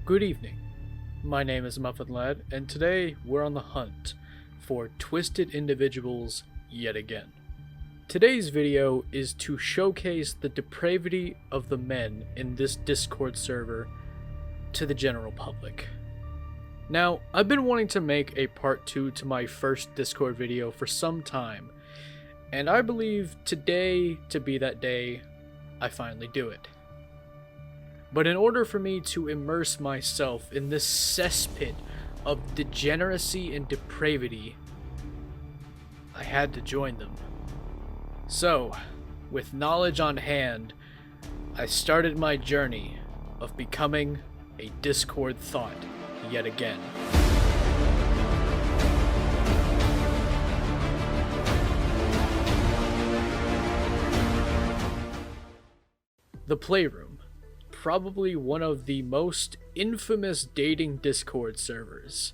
Good evening. My name is Muffin Lad, and today we're on the hunt for twisted individuals yet again. Today's video is to showcase the depravity of the men in this Discord server to the general public. Now, I've been wanting to make a part 2 to my first Discord video for some time, and I believe today to be that day I finally do it. But in order for me to immerse myself in this cesspit of degeneracy and depravity, I had to join them. So, with knowledge on hand, I started my journey of becoming a Discord thought yet again. The Playroom, probably one of the most infamous dating Discord servers,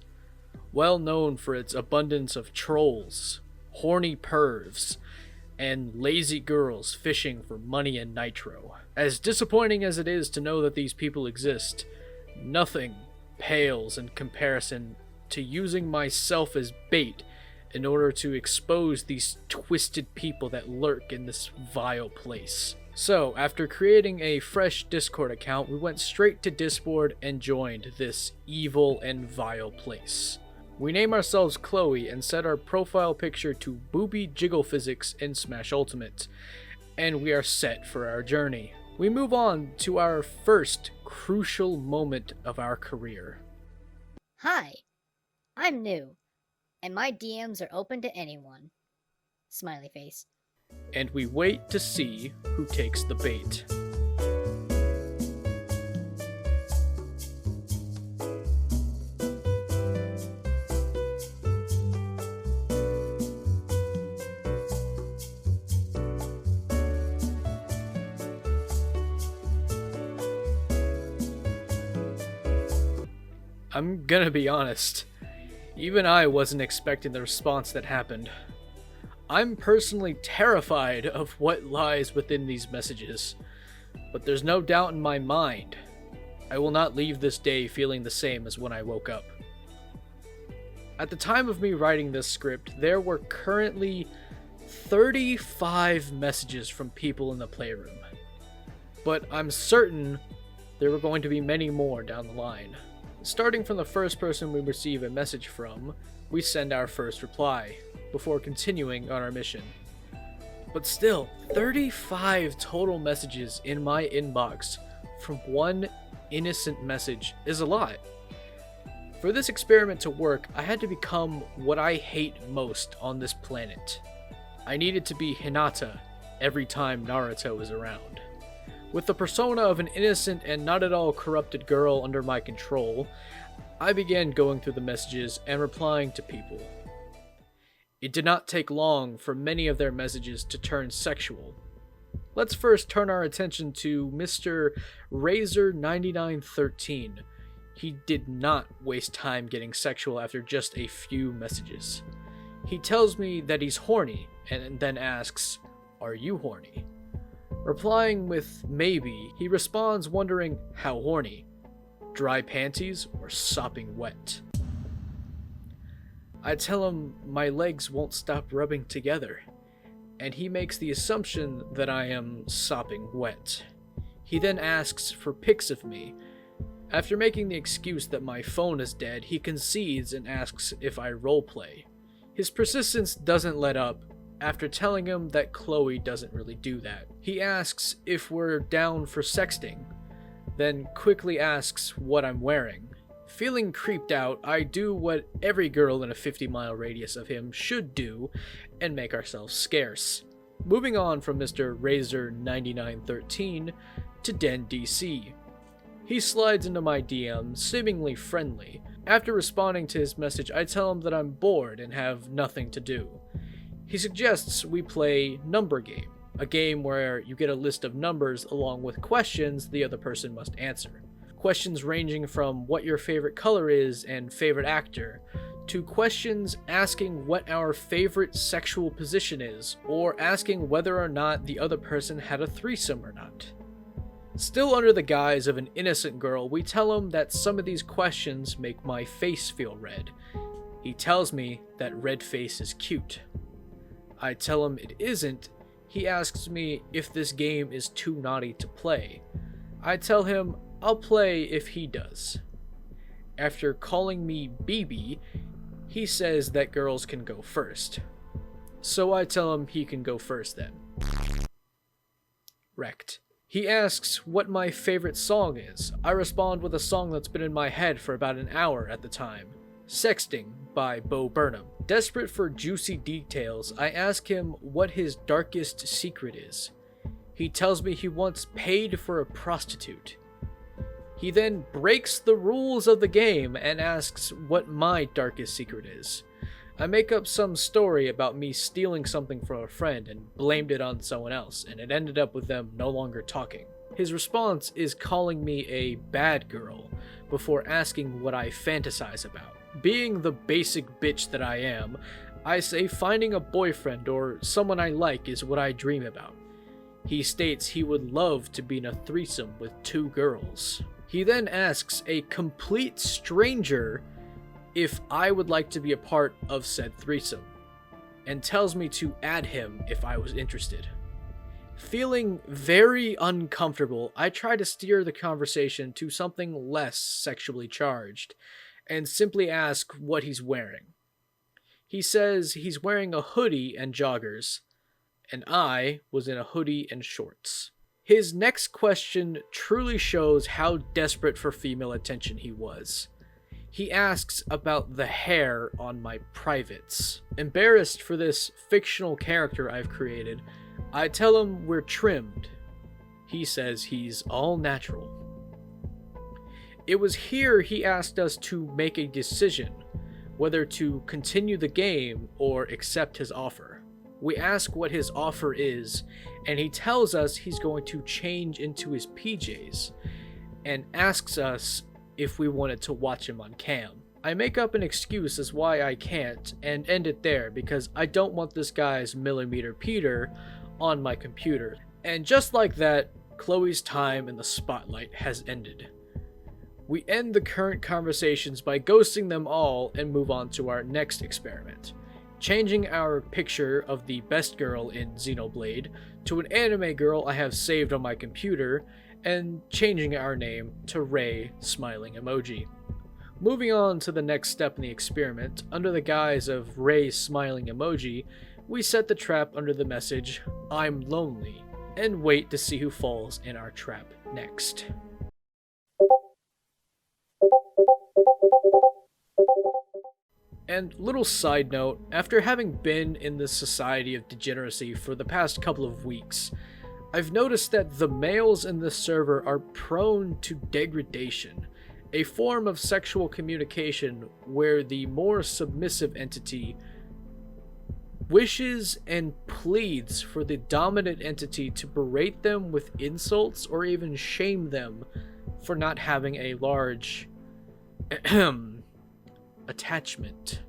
well known for its abundance of trolls, horny pervs, and lazy girls fishing for money and nitro. As disappointing as it is to know that these people exist, nothing pales in comparison to using myself as bait in order to expose these twisted people that lurk in this vile place. So, after creating a fresh Discord account, we went straight to Discord and joined this evil and vile place. We name ourselves Chloe and set our profile picture to Booby Jiggle Physics in Smash Ultimate, and we are set for our journey. We move on to our first crucial moment of our career. Hi, I'm new, and my DMs are open to anyone. Smiley face. And we wait to see who takes the bait. I'm gonna be honest, even I wasn't expecting the response that happened. I'm personally terrified of what lies within these messages, but there's no doubt in my mind, I will not leave this day feeling the same as when I woke up. At the time of me writing this script, there were currently 35 messages from people in the Playroom, but I'm certain there were going to be many more down the line. Starting from the first person we receive a message from, we send our first reply, before continuing on our mission. But still, 35 total messages in my inbox from one innocent message is a lot. For this experiment to work, I had to become what I hate most on this planet. I needed to be Hinata every time Naruto is around. With the persona of an innocent and not at all corrupted girl under my control, I began going through the messages and replying to people. It did not take long for many of their messages to turn sexual. Let's first turn our attention to Mr. Razor9913. He did not waste time getting sexual after just a few messages. He tells me that he's horny and then asks, "Are you horny?" Replying with maybe, he responds wondering how horny. Dry panties or sopping wet? I tell him my legs won't stop rubbing together, and he makes the assumption that I am sopping wet. He then asks for pics of me. After making the excuse that my phone is dead, he concedes and asks if I roleplay. His persistence doesn't let up after telling him that Chloe doesn't really do that. He asks if we're down for sexting, then quickly asks what I'm wearing. Feeling creeped out, I do what every girl in a 50-mile radius of him should do and make ourselves scarce. Moving on from Mr. Razor9913 to Den DC. He slides into my DM, seemingly friendly. After responding to his message, I tell him that I'm bored and have nothing to do. He suggests we play Number Game, a game where you get a list of numbers along with questions the other person must answer. Questions ranging from what your favorite color is and favorite actor, to questions asking what our favorite sexual position is, or asking whether or not the other person had a threesome or not. Still under the guise of an innocent girl, we tell him that some of these questions make my face feel red. He tells me that red face is cute. I tell him it isn't. He asks me if this game is too naughty to play. I tell him I'll play if he does. After calling me BB, he says that girls can go first. So I tell him he can go first then. Wrecked. He asks what my favorite song is. I respond with a song that's been in my head for about an hour at the time. Sexting by Bo Burnham. Desperate for juicy details, I ask him what his darkest secret is. He tells me he once paid for a prostitute. He then breaks the rules of the game and asks what my darkest secret is. I make up some story about me stealing something from a friend and blamed it on someone else, and it ended up with them no longer talking. His response is calling me a bad girl before asking what I fantasize about. Being the basic bitch that I am, I say finding a boyfriend or someone I like is what I dream about. He states he would love to be in a threesome with 2 girls. He then asks a complete stranger if I would like to be a part of said threesome, and tells me to add him if I was interested. Feeling very uncomfortable, I try to steer the conversation to something less sexually charged, and simply ask what he's wearing. He says he's wearing a hoodie and joggers, and I was in a hoodie and shorts. His next question truly shows how desperate for female attention he was. He asks about the hair on my privates. Embarrassed for this fictional character I've created, I tell him we're trimmed. He says he's all natural. It was here he asked us to make a decision, whether to continue the game or accept his offer. We ask what his offer is, and he tells us he's going to change into his PJs, and asks us if we wanted to watch him on cam. I make up an excuse as why I can't, and end it there because I don't want this guy's millimeter Peter on my computer. And just like that, Chloe's time in the spotlight has ended. We end the current conversations by ghosting them all and move on to our next experiment, changing our picture of the best girl in Xenoblade to an anime girl I have saved on my computer, and changing our name to Ray Smiling Emoji. Moving on to the next step in the experiment, under the guise of Ray Smiling Emoji, we set the trap under the message, "I'm lonely," and wait to see who falls in our trap next. And little side note, after having been in this society of degeneracy for the past couple of weeks, I've noticed that the males in this server are prone to degradation, a form of sexual communication where the more submissive entity wishes and pleads for the dominant entity to berate them with insults or even shame them for not having a large attachment.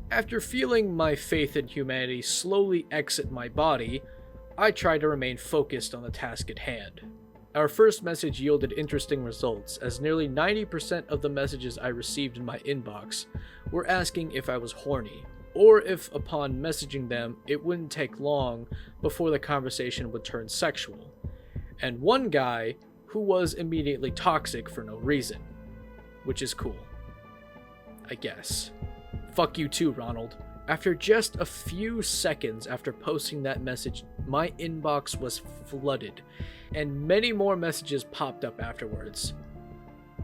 After feeling my faith in humanity slowly exit my body, I try to remain focused on the task at hand. Our first message yielded interesting results, as nearly 90% of the messages I received in my inbox were asking if I was horny, or if upon messaging them it wouldn't take long before the conversation would turn sexual, and one guy who was immediately toxic for no reason, which is cool, I guess. Fuck you too, Ronald. After just a few seconds after posting that message, my inbox was flooded, and many more messages popped up afterwards.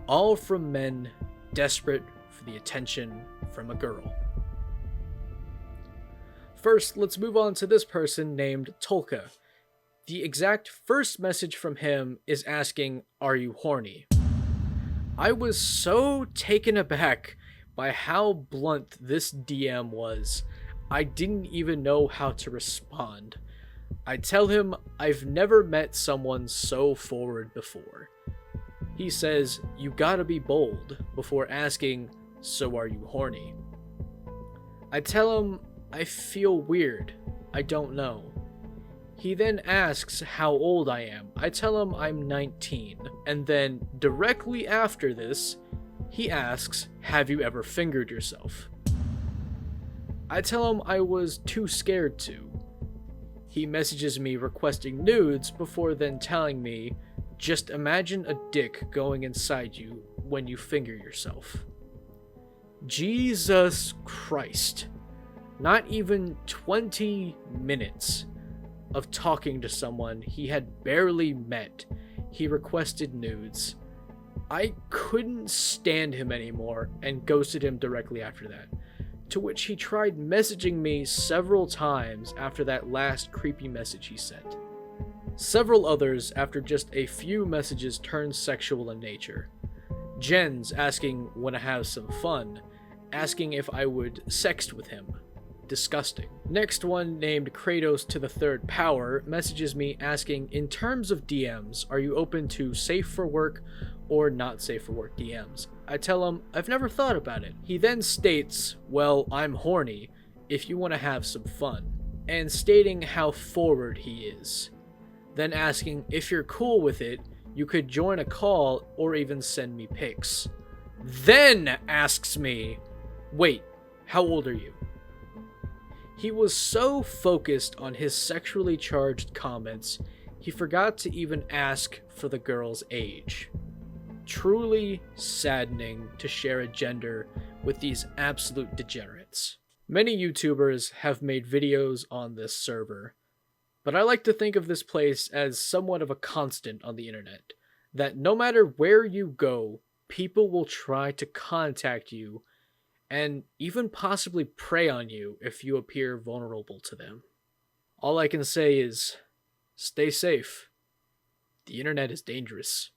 All from men desperate for the attention from a girl. First, let's move on to this person named Tolka. The exact first message from him is asking, "Are you horny?" I was so taken aback by how blunt this DM was, I didn't even know how to respond. I tell him I've never met someone so forward before. He says, "You gotta be bold," before asking, "So are you horny?" I tell him I feel weird, I don't know. He then asks how old I am. I tell him I'm 19. And then, directly after this, he asks, have you ever fingered yourself? I tell him I was too scared to. He messages me requesting nudes before then telling me, just imagine a dick going inside you when you finger yourself. Jesus Christ. Not even 20 minutes of talking to someone he had barely met, he requested nudes. I couldn't stand him anymore and ghosted him directly after that, to which he tried messaging me several times after that last creepy message he sent. Several others after just a few messages turned sexual in nature. Jen's asking when I have some fun, asking if I would sext with him. Disgusting. Next one, named Kratos to the Third Power, messages me asking, in terms of DMs, are you open to safe for work or not safe for work DMs? I tell him, I've never thought about it. He then states, well, I'm horny, if you want to have some fun, and stating how forward he is. Then asking, if you're cool with it, you could join a call or even send me pics. Then asks me, wait, how old are you? He was so focused on his sexually charged comments, he forgot to even ask for the girl's age. Truly saddening to share a gender with these absolute degenerates. Many YouTubers have made videos on this server, but I like to think of this place as somewhat of a constant on the internet, that no matter where you go, people will try to contact you and even possibly prey on you if you appear vulnerable to them. All I can say is, stay safe. The internet is dangerous.